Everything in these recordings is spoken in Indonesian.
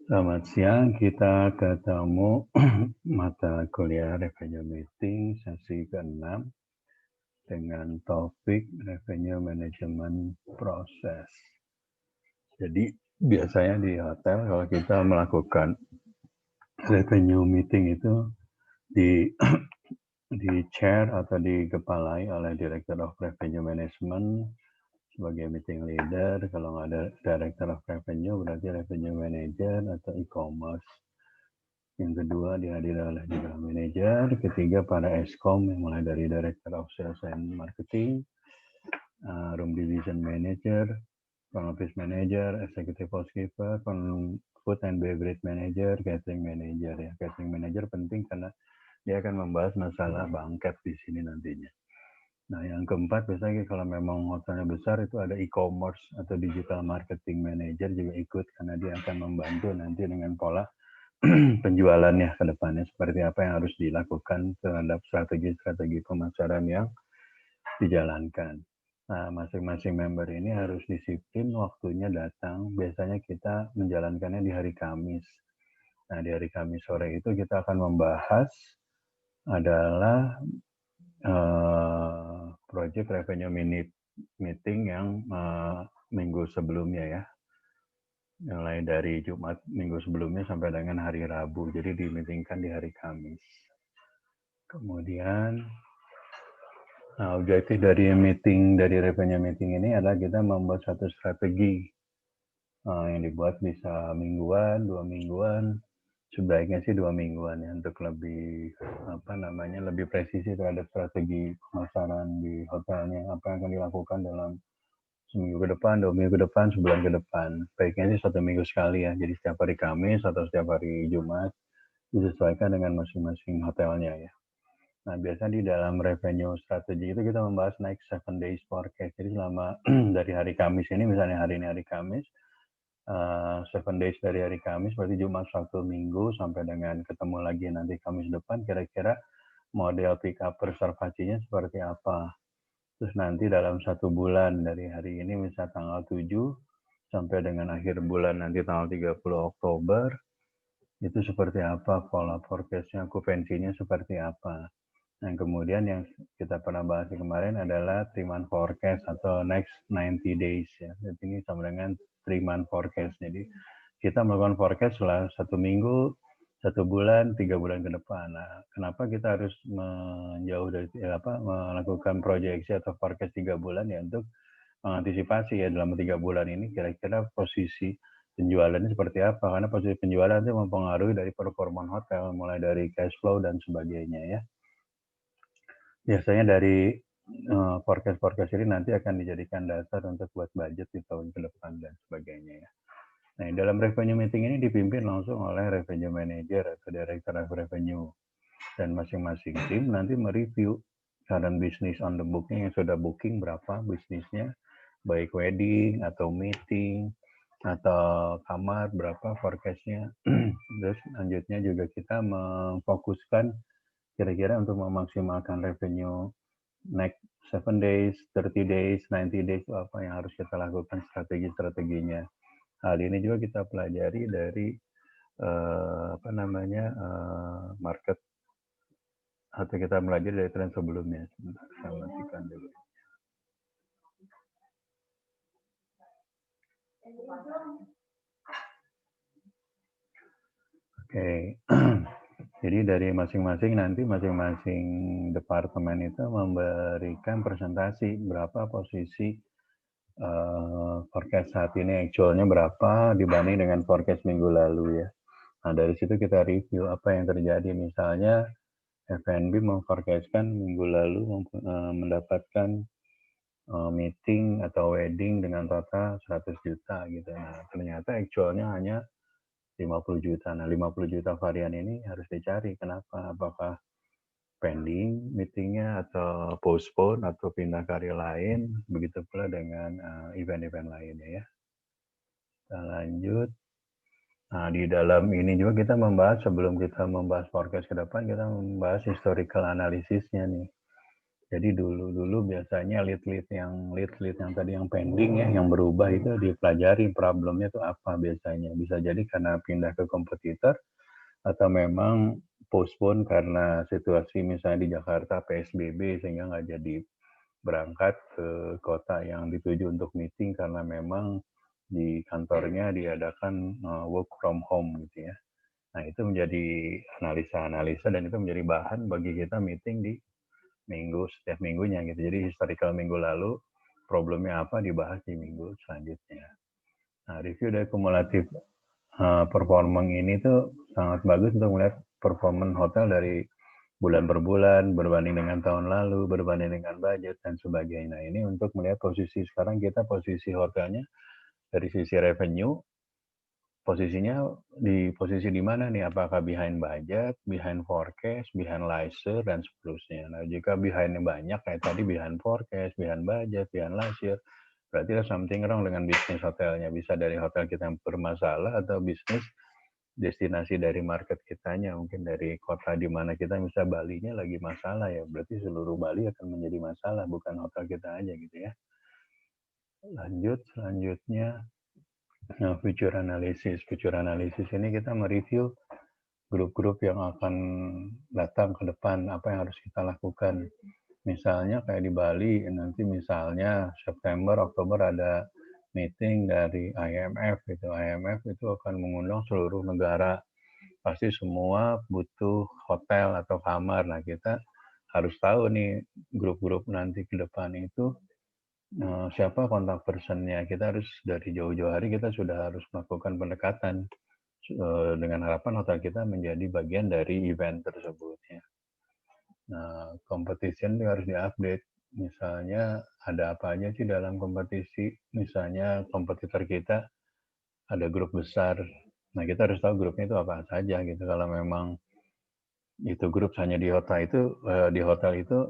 Selamat siang, kita ketemu mata kuliah Revenue Meeting sesi ke-6 dengan topik Revenue Management Process. Jadi biasanya di hotel kalau kita melakukan Revenue Meeting itu di di chair atau dikepalai oleh Director of Revenue Management sebagai meeting leader. Kalau nggak ada Director of Revenue berarti Revenue Manager atau e-commerce. Yang kedua dihadiri oleh General Manager, ketiga para Eskom yang mulai dari Director of Sales and Marketing, Room Division Manager, Front Office Manager, Executive Housekeeper, Food and Beverage Manager, Catering Manager. Ya, Catering Manager penting karena dia akan membahas masalah bangket di sini nantinya. Nah, yang keempat biasanya kalau memang hotelnya besar itu ada e-commerce atau digital marketing manager juga ikut karena dia akan membantu nanti dengan pola penjualannya ke depannya seperti apa yang harus dilakukan terhadap strategi-strategi pemasaran yang dijalankan. Nah, masing-masing member ini harus disiplin waktunya datang. Biasanya kita menjalankannya di hari Kamis. Nah, di hari Kamis sore itu kita akan membahas adalah project revenue meeting yang minggu sebelumnya ya. Mulai dari Jumat minggu sebelumnya sampai dengan hari Rabu. Jadi dimeetingkan di hari Kamis. Kemudian objektif dari revenue meeting ini adalah kita membuat satu strategi yang dibuat bisa mingguan, 2 mingguan, sebaiknya sih 2 mingguan ya untuk lebih lebih presisi terhadap strategi pemasaran di hotelnya, apa yang akan dilakukan dalam seminggu ke depan, 2 minggu ke depan, sebulan ke depan. Baiknya sih 1 minggu sekali ya, jadi setiap hari Kamis atau setiap hari Jumat disesuaikan dengan masing-masing hotelnya ya. Nah, biasanya di dalam revenue strategi itu kita membahas next 7 days forecast. Jadi selama dari hari Kamis ini, misalnya hari ini hari Kamis, 7 days dari hari Kamis, berarti Jumat, Sabtu, Minggu, sampai dengan ketemu lagi nanti Kamis depan, kira-kira model pick up reservasinya seperti apa. Terus nanti dalam 1 bulan dari hari ini, misal tanggal 7, sampai dengan akhir bulan nanti tanggal 30 Oktober, itu seperti apa pola forecast-nya, okupansinya seperti apa. Nah, kemudian yang kita pernah bahas kemarin adalah 3-month forecast atau next 90 days ya. Jadi ini sama dengan 3-month forecast. Jadi kita melakukan forecast selama 1 minggu, 1 bulan, 3 bulan ke depan. Nah, kenapa kita harus menjauh dari melakukan proyeksi atau forecast 3 bulan ya untuk mengantisipasi ya dalam 3 bulan ini kira-kira posisi penjualannya seperti apa, karena posisi penjualan itu mempengaruhi dari performa hotel mulai dari cash flow dan sebagainya ya. Biasanya dari forecast ini nanti akan dijadikan dasar untuk buat budget di tahun ke depan dan sebagainya ya. Nah, dalam revenue meeting ini dipimpin langsung oleh revenue manager atau director of revenue, dan masing-masing tim nanti mereview current business on the booking yang sudah booking berapa bisnisnya, baik wedding atau meeting atau kamar berapa forecastnya. Terus selanjutnya juga kita memfokuskan kira-kira untuk memaksimalkan revenue next 7 days, 30 days, 90 days itu apa yang harus kita lakukan strategi-strateginya. Hal ini juga kita pelajari dari market atau kita belajar dari tren sebelumnya. Sebentar, saya matikan dulu. Oke. Jadi dari masing-masing departemen itu memberikan presentasi berapa posisi forecast saat ini, actualnya berapa dibanding dengan forecast minggu lalu ya. Nah, dari situ kita review apa yang terjadi. Misalnya F&B memforecastkan minggu lalu mendapatkan meeting atau wedding dengan total 100 juta gitu. Nah, ternyata actualnya hanya 50 juta. Nah, 50 juta varian ini harus dicari. Kenapa? Apakah pending meetingnya atau postpone atau pindah ke hari lain? Begitu pula dengan event-event lainnya ya. Kita lanjut. Nah, di dalam ini juga kita membahas, sebelum kita membahas forecast ke depan, kita membahas historical analysisnya nih. Jadi dulu biasanya lead-lead yang tadi yang pending ya, yang berubah itu dipelajari problemnya itu apa biasanya. Bisa jadi karena pindah ke kompetitor atau memang postpone karena situasi misalnya di Jakarta PSBB sehingga nggak jadi berangkat ke kota yang dituju untuk meeting karena memang di kantornya diadakan work from home gitu ya. Nah itu menjadi analisa-analisa dan itu menjadi bahan bagi kita meeting di setiap minggunya gitu. Jadi historical minggu lalu problemnya apa dibahas di minggu selanjutnya. Nah, review dari kumulatif performing ini tuh sangat bagus untuk melihat performance hotel dari bulan per bulan, berbanding dengan tahun lalu, berbanding dengan budget, dan sebagainya. Nah, ini untuk melihat posisi sekarang kita posisi hotelnya dari sisi revenue, posisinya di posisi di mana nih? Apakah behind budget, behind forecast, behind leisure, dan seterusnya. Nah, jika behindnya banyak, kayak tadi behind forecast, behind budget, behind leisure, berarti ada something wrong dengan bisnis hotelnya. Bisa dari hotel kita yang bermasalah atau bisnis destinasi dari market kitanya. Mungkin dari kota di mana kita bisa Balinya lagi masalah ya. Berarti seluruh Bali akan menjadi masalah, bukan hotel kita aja gitu ya. Lanjut, selanjutnya future analysis. Future analysis ini kita mereview grup-grup yang akan datang ke depan, apa yang harus kita lakukan. Misalnya kayak di Bali, nanti misalnya September, Oktober ada meeting dari IMF. IMF itu akan mengundang seluruh negara. Pasti semua butuh hotel atau kamar. Nah, kita harus tahu nih grup-grup nanti ke depan itu siapa kontak personnya. Kita harus dari jauh-jauh hari kita sudah harus melakukan pendekatan dengan harapan hotel kita menjadi bagian dari event tersebut ya. Nah, competition itu harus diupdate. Misalnya ada apa aja sih dalam kompetisi. Misalnya kompetitor kita ada grup besar. Nah, kita harus tahu grupnya itu apa saja gitu. Kalau memang itu grup hanya di hotel itu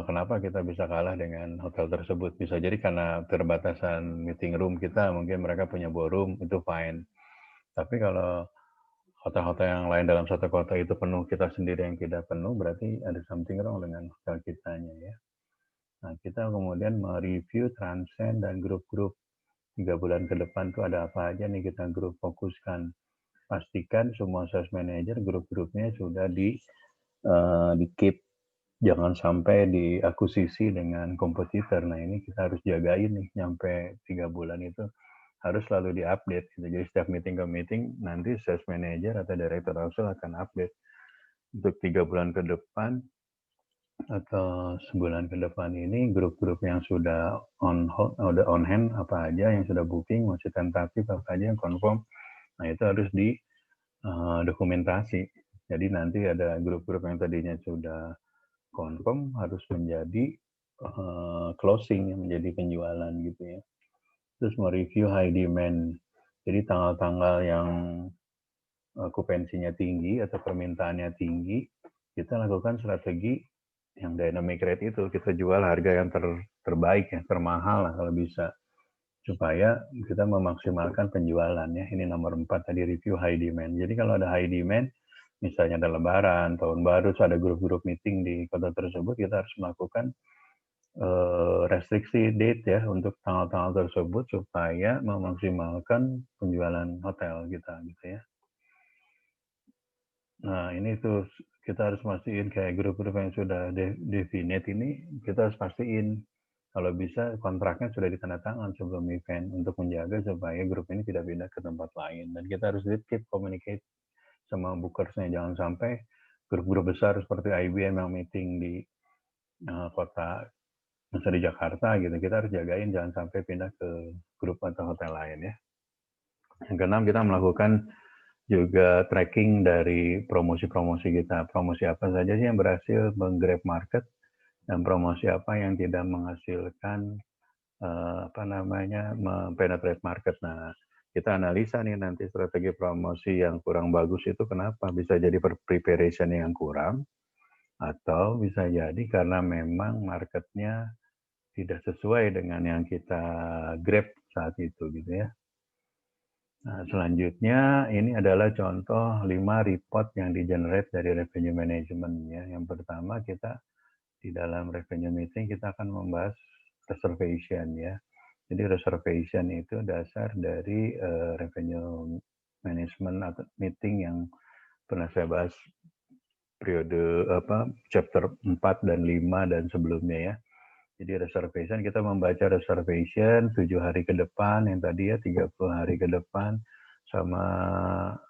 kenapa kita bisa kalah dengan hotel tersebut? Bisa jadi karena keterbatasan meeting room kita, mungkin mereka punya ballroom, itu fine. Tapi kalau hotel-hotel yang lain dalam satu kota itu penuh, kita sendiri yang tidak penuh, berarti ada something wrong dengan hotel kitanya ya. Nah, kita kemudian mereview transcend dan grup-grup 3 bulan ke depan tuh ada apa aja nih kita grup fokuskan. Pastikan semua sales manager grup-grupnya sudah di keep, jangan sampai diakuisisi dengan kompetitor. Nah ini kita harus jagain nih sampai 3 bulan itu harus selalu diupdate gitu. Jadi setiap meeting ke meeting nanti sales manager atau director sales akan update untuk 3 bulan ke depan atau sebulan ke depan ini grup-grup yang sudah udah on hand apa aja yang sudah booking, masih tentatif apa aja yang confirm. Nah itu harus di dokumentasi. Jadi nanti ada grup-grup yang tadinya sudah confirm harus menjadi closing, menjadi penjualan gitu ya. Terus mereview high demand. Jadi tanggal-tanggal yang okupansinya tinggi atau permintaannya tinggi, kita lakukan strategi yang dynamic rate itu. Kita jual harga yang terbaik ya, termahal lah kalau bisa. Supaya kita memaksimalkan penjualan ya. Ini nomor 4 tadi review high demand. Jadi kalau ada high demand, misalnya ada lebaran, tahun baru, ada grup-grup meeting di kota tersebut, kita harus melakukan restriksi date ya untuk tanggal-tanggal tersebut supaya memaksimalkan penjualan hotel kita gitu ya. Nah ini tuh kita harus pastiin kayak grup-grup yang sudah definite ini kita harus pastiin kalau bisa kontraknya sudah ditandatangan sebelum event untuk menjaga supaya grup ini tidak pindah ke tempat lain dan kita harus keep communicate sama bookersnya jangan sampai grup-grup besar seperti IBM yang meeting di kota misalnya di Jakarta gitu kita harus jagain jangan sampai pindah ke grup atau hotel lain ya. Yang keenam kita melakukan juga tracking dari promosi-promosi kita. Promosi apa saja sih yang berhasil menggrab market dan promosi apa yang tidak menghasilkan mempenetrate market. Nah, kita analisa nih nanti strategi promosi yang kurang bagus itu kenapa? Bisa jadi preparation yang kurang atau bisa jadi karena memang marketnya tidak sesuai dengan yang kita grab saat itu gitu ya. Nah, selanjutnya ini adalah contoh 5 report yang di-generate dari revenue management ya. Yang pertama kita di dalam revenue meeting kita akan membahas reservation ya. Jadi reservation itu dasar dari revenue management atau meeting yang pernah saya bahas periode chapter 4 dan 5 dan sebelumnya ya. Jadi reservation kita membaca reservation 7 hari ke depan yang tadi ya 30 hari ke depan sama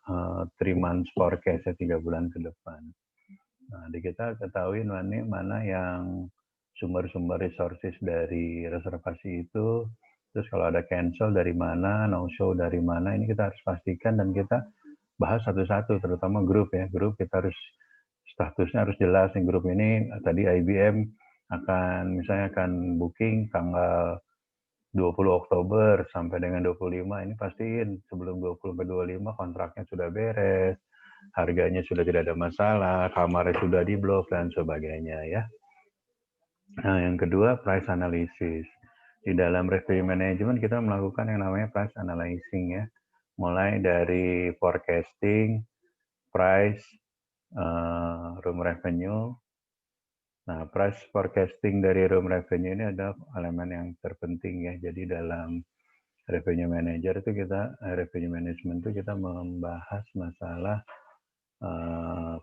3 months forecast ya 3 bulan ke depan. Nah, di kita ketahui mana yang sumber-sumber resources dari reservasi itu, terus kalau ada cancel dari mana, no show dari mana, ini kita harus pastikan dan kita bahas satu-satu, terutama grup ya. Grup kita harus statusnya harus jelas. Yang grup ini tadi IBM misalnya akan booking tanggal 20 Oktober sampai dengan 25, ini pastiin sebelum 20 ke 25 kontraknya sudah beres, harganya sudah tidak ada masalah, kamarnya sudah di-blok dan sebagainya ya. Nah, yang kedua price analysis. Di dalam revenue management kita melakukan yang namanya price analyzing ya. Mulai dari forecasting, price, room revenue. Nah, price forecasting dari room revenue ini adalah elemen yang terpenting ya. Jadi dalam revenue manager itu revenue management itu kita membahas masalah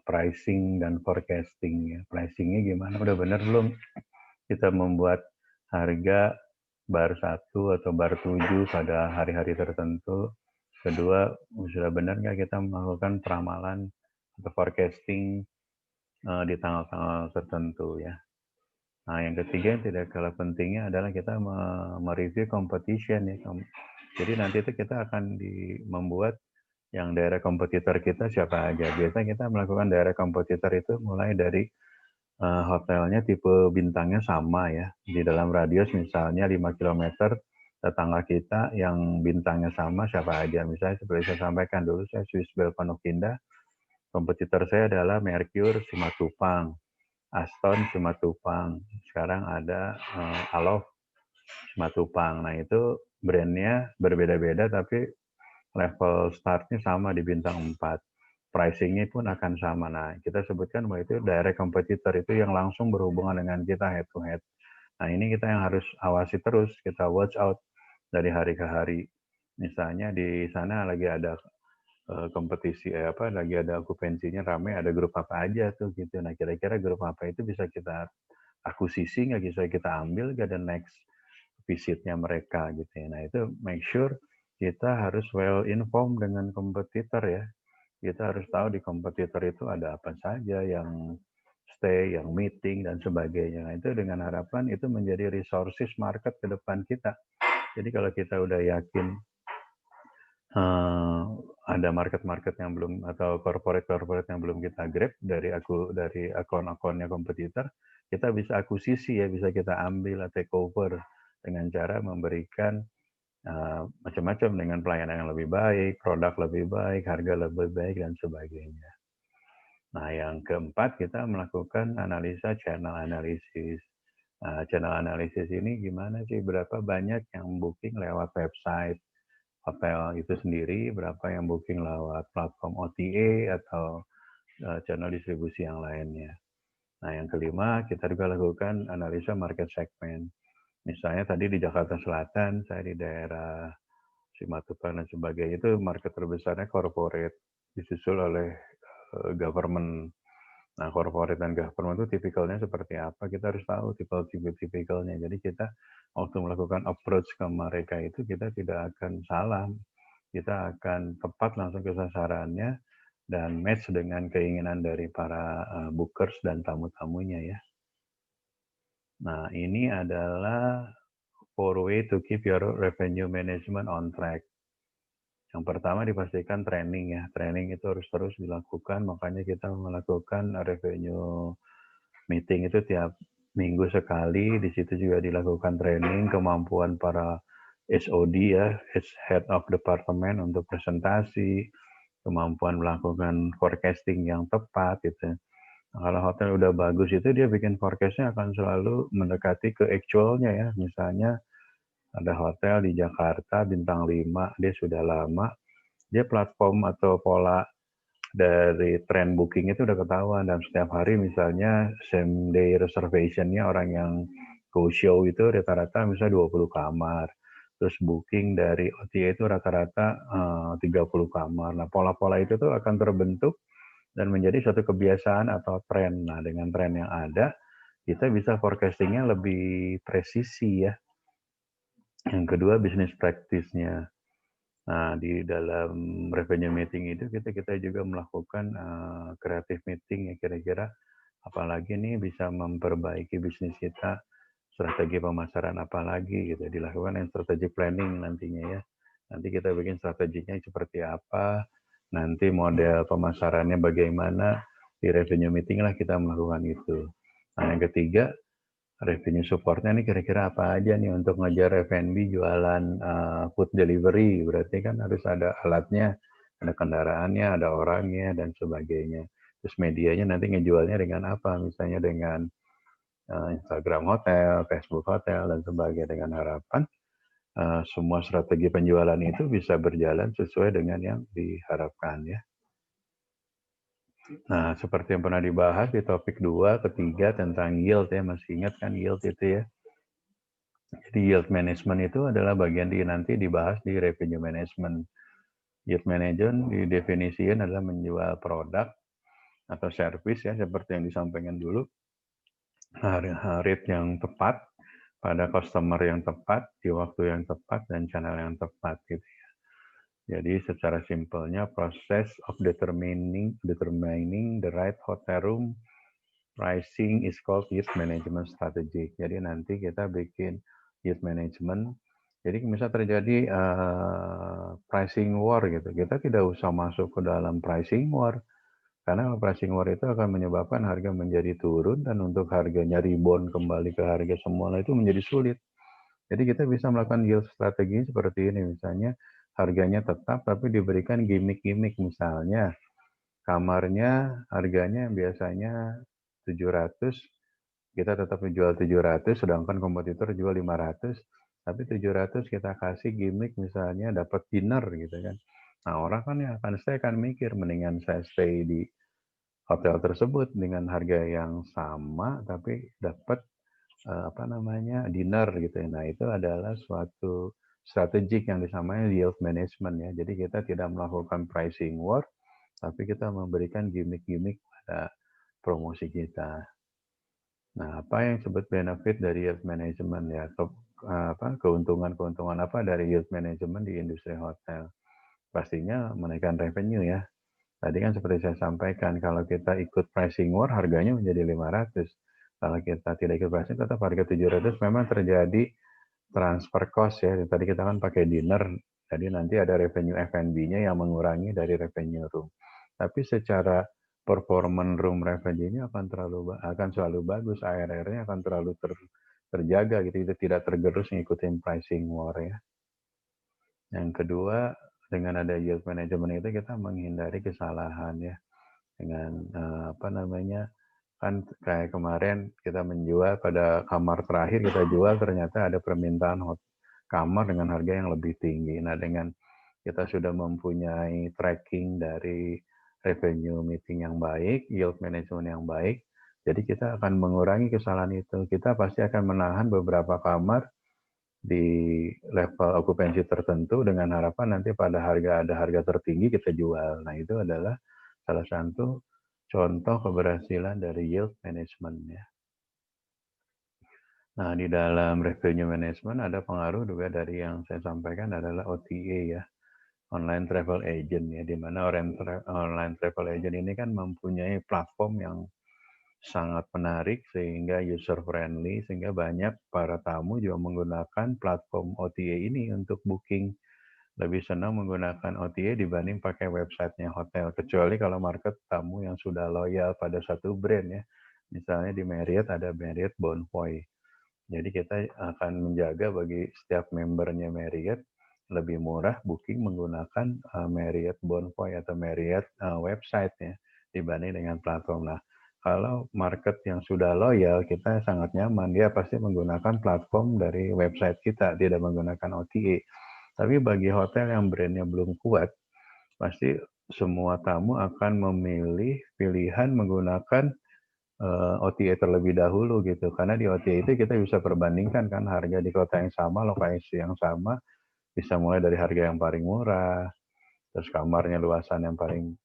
pricing dan forecasting ya. Pricingnya gimana? Udah benar belum kita membuat harga bar 1 atau bar 7 pada hari-hari tertentu? Kedua, sudah benar nggak kita melakukan peramalan atau forecasting di tanggal-tanggal tertentu ya. Nah, yang ketiga yang tidak kalah pentingnya adalah kita mereview competition ya. Jadi nanti itu kita akan membuat yang daerah kompetitor kita siapa aja. Biasanya kita melakukan daerah kompetitor itu mulai dari hotelnya tipe bintangnya sama ya. Di dalam radius misalnya 5 km, tetangga kita yang bintangnya sama siapa aja. Misalnya seperti saya sampaikan dulu, saya Swiss Bell Pondok Indah, kompetitor saya adalah Mercure Simatupang, Aston Simatupang. Sekarang ada Alof Simatupang. Nah itu brandnya berbeda-beda tapi level startnya sama di bintang 4. Pricingnya pun akan sama. Nah, kita sebutkan bahwa itu direct competitor itu yang langsung berhubungan dengan kita head to head. Nah, ini kita yang harus awasi terus, kita watch out dari hari ke hari. Misalnya di sana lagi ada kompetisi lagi ada okupansinya ramai, ada grup apa aja tuh gitu. Nah, kira-kira grup apa itu bisa kita akuisisi nggak, bisa kita ambil nggak the next visitnya mereka gitu ya. Nah, itu make sure kita harus well informed dengan kompetitor ya. Kita harus tahu di kompetitor itu ada apa saja yang stay, yang meeting, dan sebagainya. Nah, itu dengan harapan itu menjadi resources market ke depan kita. Jadi kalau kita udah yakin ada market-market yang belum atau corporate-corporate yang belum kita grab dari akun-akunnya kompetitor, kita bisa akuisisi ya, bisa kita ambil atau take over dengan cara memberikan macam-macam dengan pelayanan yang lebih baik, produk lebih baik, harga lebih baik, dan sebagainya. Nah, yang keempat, kita melakukan analisa channel analysis. Nah, channel analysis ini gimana sih? Berapa banyak yang booking lewat website hotel itu sendiri, berapa yang booking lewat platform OTA atau channel distribusi yang lainnya. Nah, yang kelima, kita juga lakukan analisa market segment. Misalnya tadi di Jakarta Selatan, saya di daerah Simatupang dan sebagainya, itu market terbesarnya corporate, disusul oleh government. Nah, corporate dan government itu tipikalnya seperti apa? Kita harus tahu tipikalnya. Jadi kita waktu melakukan approach ke mereka itu kita tidak akan salah. Kita akan tepat langsung ke sasarannya dan match dengan keinginan dari para bookers dan tamu-tamunya ya. Nah, ini adalah 4 way to keep your revenue management on track. Yang pertama dipastikan training ya. Training itu harus terus dilakukan, makanya kita melakukan revenue meeting itu tiap minggu sekali. Di situ juga dilakukan training kemampuan para SOD ya, Head of Department untuk presentasi, kemampuan melakukan forecasting yang tepat gitu. Nah, kalau hotel udah bagus itu dia bikin forecastnya akan selalu mendekati ke actualnya ya. Misalnya ada hotel di Jakarta bintang 5, dia sudah lama, dia platform atau pola dari tren booking itu udah ketahuan, dan setiap hari misalnya same day reservation-nya orang yang go show itu rata-rata misalnya 20 kamar. Terus booking dari OTA itu rata-rata 30 kamar. Nah, pola-pola itu tuh akan terbentuk dan menjadi suatu kebiasaan atau tren. Nah, dengan tren yang ada, kita bisa forecasting-nya lebih presisi ya. Yang kedua, bisnis practice-nya. Nah, di dalam revenue meeting itu kita juga melakukan creative meeting ya, kira-kira apalagi nih bisa memperbaiki bisnis kita, strategi pemasaran apalagi gitu, dilakukan yang strategic planning nantinya ya. Nanti kita bikin strateginya seperti apa, nanti model pemasarannya bagaimana, di revenue meeting lah kita melakukan itu. Nah, yang ketiga, revenue supportnya nih kira-kira apa aja nih untuk ngejar F&B jualan food delivery. Berarti kan harus ada alatnya, ada kendaraannya, ada orangnya, dan sebagainya. Terus medianya nanti ngejualnya dengan apa? Misalnya dengan Instagram hotel, Facebook hotel, dan sebagainya, dengan harapan semua strategi penjualan itu bisa berjalan sesuai dengan yang diharapkan ya. Nah, seperti yang pernah dibahas di topik 2, ketiga tentang yield ya, masih ingat kan yield itu ya? Jadi yield management itu adalah bagian nanti dibahas di revenue management. Yield management didefinisikan adalah menjual produk atau service ya, seperti yang disampaikan dulu, rate yang tepat pada customer yang tepat, di waktu yang tepat, dan channel yang tepat gitu ya. Jadi secara simpelnya proses of determining the right hotel room pricing is called yield management strategy. Jadi nanti kita bikin yield management. Jadi misal terjadi pricing war gitu, kita tidak usah masuk ke dalam pricing war, karena pricing war itu akan menyebabkan harga menjadi turun, dan untuk harganya rebound kembali ke harga semula itu menjadi sulit. Jadi kita bisa melakukan yield strategi seperti ini, misalnya harganya tetap tapi diberikan gimmick-gimmick, misalnya kamarnya harganya biasanya 700, kita tetap menjual 700, sedangkan kompetitor jual 500, tapi 700 kita kasih gimmick, misalnya dapat dinner gitu kan. Nah, orang kan ya saya akan mikir, mendingan saya stay di hotel tersebut dengan harga yang sama tapi dapat dinner gitu ya. Nah, itu adalah suatu strategik yang disamakan yield management ya. Jadi kita tidak melakukan pricing war, tapi kita memberikan gimmick-gimmick pada promosi kita. Nah, apa yang disebut benefit dari yield management ya? Keuntungan-keuntungan apa dari yield management di industri hotel? Pastinya menaikkan revenue ya. Tadi kan seperti saya sampaikan, kalau kita ikut pricing war, harganya menjadi 500. Kalau kita tidak ikut pricing, tetap harga 700. Memang terjadi transfer cost ya. Tadi kita kan pakai dinner, jadi nanti ada revenue F&B-nya yang mengurangi dari revenue room. Tapi secara performance room revenue-nya akan selalu bagus, ARR-nya akan terlalu terjaga gitu, tidak tergerus ngikutin pricing war ya. Yang kedua, dengan ada yield management itu kita menghindari kesalahan ya, dengan kan kayak kemarin kita menjual pada kamar terakhir kita jual, ternyata ada permintaan kamar dengan harga yang lebih tinggi. Nah, dengan kita sudah mempunyai tracking dari revenue meeting yang baik, yield management yang baik, jadi kita akan mengurangi kesalahan itu. Kita pasti akan menahan beberapa kamar di level okupansi tertentu dengan harapan nanti pada ada harga tertinggi kita jual. Nah, itu adalah salah satu contoh keberhasilan dari yield management ya. Nah, di dalam revenue management ada pengaruh juga dari yang saya sampaikan adalah OTA ya, online travel agent ya, di mana online travel agent ini kan mempunyai platform yang sangat menarik sehingga user friendly, sehingga banyak para tamu juga menggunakan platform OTA ini untuk booking. Lebih senang menggunakan OTA dibanding pakai websitenya hotel, kecuali kalau market tamu yang sudah loyal pada satu brand ya. Misalnya di Marriott ada Marriott Bonvoy. Jadi kita akan menjaga bagi setiap membernya Marriott lebih murah booking menggunakan Marriott Bonvoy atau Marriott website ya, dibanding dengan platform. Nah, kalau market yang sudah loyal, kita sangat nyaman. Dia pasti menggunakan platform dari website kita, tidak menggunakan OTA. Tapi bagi hotel yang brandnya belum kuat, pasti semua tamu akan memilih pilihan menggunakan OTA terlebih dahulu gitu. Karena di OTA itu kita bisa perbandingkan kan harga di kota yang sama, lokasi yang sama, bisa mulai dari harga yang paling murah, terus kamarnya luasan yang paling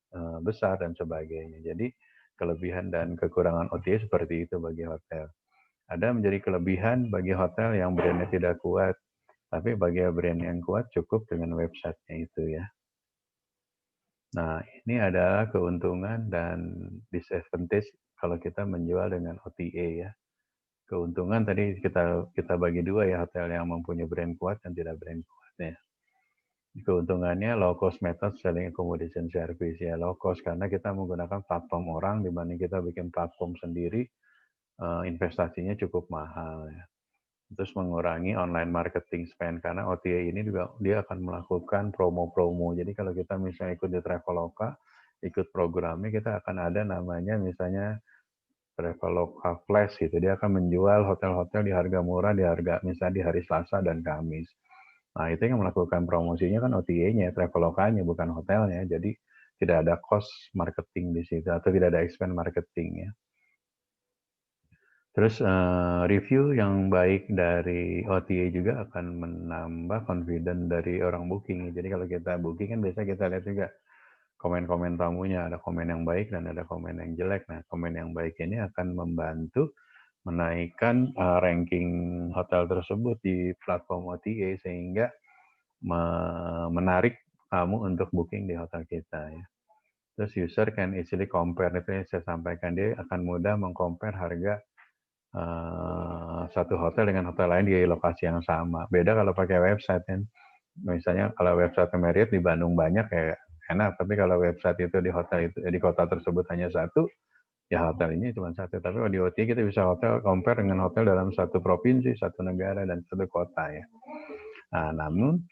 besar dan sebagainya. Jadi kelebihan dan kekurangan OTA seperti itu bagi hotel. Ada menjadi kelebihan bagi hotel yang brandnya tidak kuat, tapi bagi brand yang kuat cukup dengan websitenya itu ya. Nah, ini adalah keuntungan dan disadvantage kalau kita menjual dengan OTA ya. Keuntungan tadi kita bagi dua ya, hotel yang mempunyai brand kuat dan tidak brand kuat ya. Keuntungannya low cost method selling accommodation service ya, low cost karena kita menggunakan platform orang dibanding kita bikin platform sendiri, investasinya cukup mahal ya. Terus mengurangi online marketing spend karena OTA ini juga dia akan melakukan promo-promo. Jadi kalau kita misalnya ikut di Traveloka, ikut programnya kita akan ada namanya misalnya Traveloka Flash gitu. Dia akan menjual hotel-hotel di harga murah di harga misalnya di hari Selasa dan Kamis. Nah, itu yang melakukan promosinya kan OTA-nya, Travelokanya bukan hotelnya. Jadi tidak ada cost marketing di situ atau tidak ada expense marketing ya. Terus review yang baik dari OTA juga akan menambah confident dari orang booking. Jadi kalau kita booking kan biasa kita lihat juga komen-komen tamunya, ada komen yang baik dan ada komen yang jelek. Nah, komen yang baik ini akan membantu menaikkan ranking hotel tersebut di platform OTA sehingga menarik tamu untuk booking di hotel kita ya. Terus user can easily compare, itu yang saya sampaikan, dia akan mudah mengcompare harga satu hotel dengan hotel lain di lokasi yang sama. Beda kalau pakai website kan. Misalnya kalau website Marriott di Bandung banyak kayak enak, tapi kalau website itu di hotel itu di kota tersebut hanya satu, ya hotel ini cuma satu. Tapi kalau di OTA kita bisa hotel compare dengan hotel dalam satu provinsi, satu negara dan satu kota ya. Nah, namun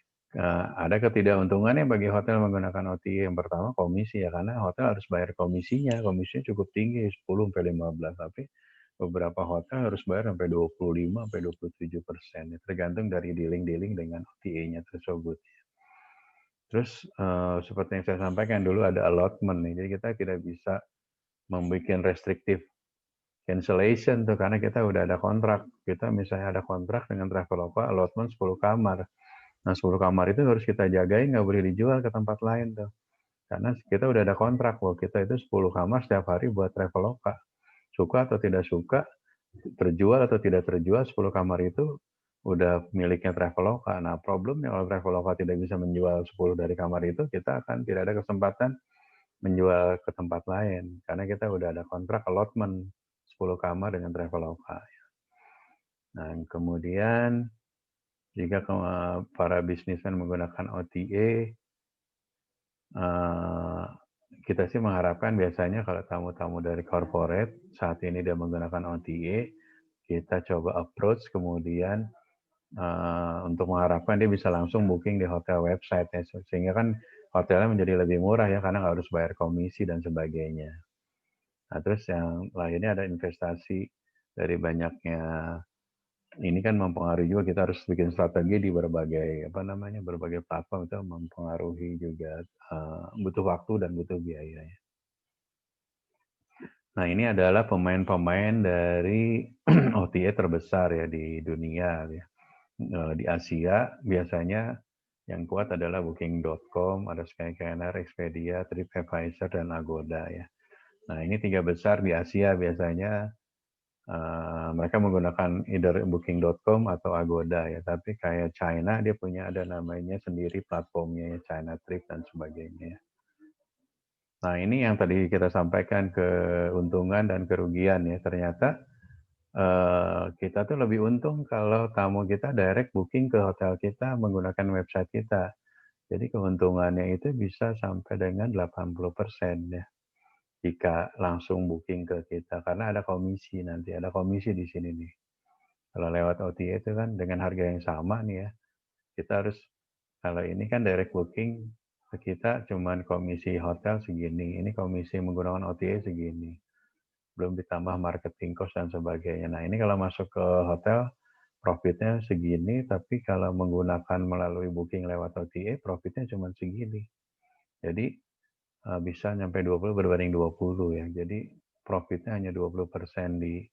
ada ketidakuntungannya bagi hotel menggunakan OTA. Yang pertama komisi ya, karena hotel harus bayar komisinya cukup tinggi 10 sampai 15, tapi beberapa hotel harus bayar sampai 25 sampai 27%. Tergantung dari dealing-dealing dengan OTA-nya tersebut. Terus seperti yang saya sampaikan dulu ada allotment nih, jadi kita tidak bisa membuat restriktif cancellation tuh karena kita udah ada kontrak. Kita misalnya ada kontrak dengan Traveloka allotment 10 kamar. Nah, 10 kamar itu harus kita jagain, nggak boleh dijual ke tempat lain tuh. Karena kita udah ada kontrak bahwa kita itu 10 kamar setiap hari buat Traveloka. Suka atau tidak suka, terjual atau tidak terjual, 10 kamar itu udah miliknya Traveloka. Nah, problemnya kalau Traveloka tidak bisa menjual 10 dari kamar itu, kita akan tidak ada kesempatan menjual ke tempat lain. Karena kita udah ada kontrak allotment 10 kamar dengan Traveloka. Nah, kemudian jika para bisnismen menggunakan OTA, kita sih mengharapkan biasanya kalau tamu-tamu dari corporate saat ini dia menggunakan OTA, kita coba approach kemudian untuk mengharapkan dia bisa langsung booking di hotel website ya, sehingga kan hotelnya menjadi lebih murah ya karena nggak harus bayar komisi dan sebagainya. Nah, terus yang lainnya ada investasi dari banyaknya ini kan mempengaruhi juga, kita harus bikin strategi di berbagai berbagai platform, itu mempengaruhi juga butuh waktu dan butuh biaya ya. Nah, ini adalah pemain-pemain dari OTA terbesar ya di dunia ya. Di Asia biasanya yang kuat adalah Booking.com, ada Skyscanner, Expedia, TripAdvisor, dan Agoda ya. Nah, ini 3 besar di Asia biasanya mereka menggunakan either Booking.com atau Agoda ya. Tapi kayak China dia punya ada namanya sendiri platformnya ya, China Trip dan sebagainya. Nah, ini yang tadi kita sampaikan keuntungan dan kerugian ya. Ternyata kita tuh lebih untung kalau tamu kita direct booking ke hotel kita menggunakan website kita. Jadi keuntungannya itu bisa sampai dengan 80% ya. Jika langsung booking ke kita karena ada komisi, nanti ada komisi di sini nih. Kalau lewat OTA itu kan dengan harga yang sama nih ya. Kita harus kalau ini kan direct booking kita cuman komisi hotel segini, ini komisi menggunakan OTA segini. Belum ditambah marketing cost dan sebagainya. Nah, ini kalau masuk ke hotel profitnya segini, tapi kalau menggunakan melalui booking lewat OTA profitnya cuma segini. Jadi bisa nyampe 20 berbanding 20 ya. Jadi profitnya hanya 20% di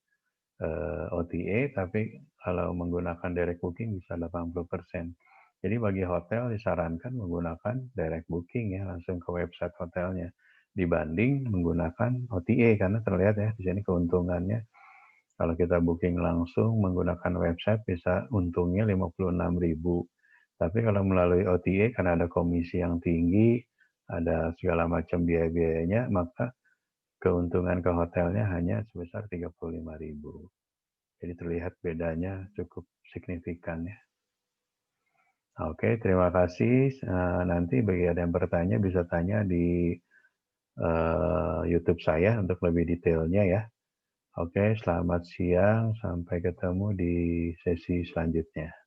OTA, tapi kalau menggunakan direct booking bisa 80%. Jadi bagi hotel disarankan menggunakan direct booking ya, langsung ke website hotelnya dibanding menggunakan OTA karena terlihat ya di sini keuntungannya. Kalau kita booking langsung menggunakan website bisa untungnya 56.000. Tapi kalau melalui OTA karena ada komisi yang tinggi, ada segala macam biaya-biayanya, maka keuntungan ke hotelnya hanya sebesar 35.000. Jadi terlihat bedanya cukup signifikan ya. Oke, terima kasih. Nanti bagi ada yang bertanya bisa tanya di YouTube saya untuk lebih detailnya ya. Oke, selamat siang. Sampai ketemu di sesi selanjutnya.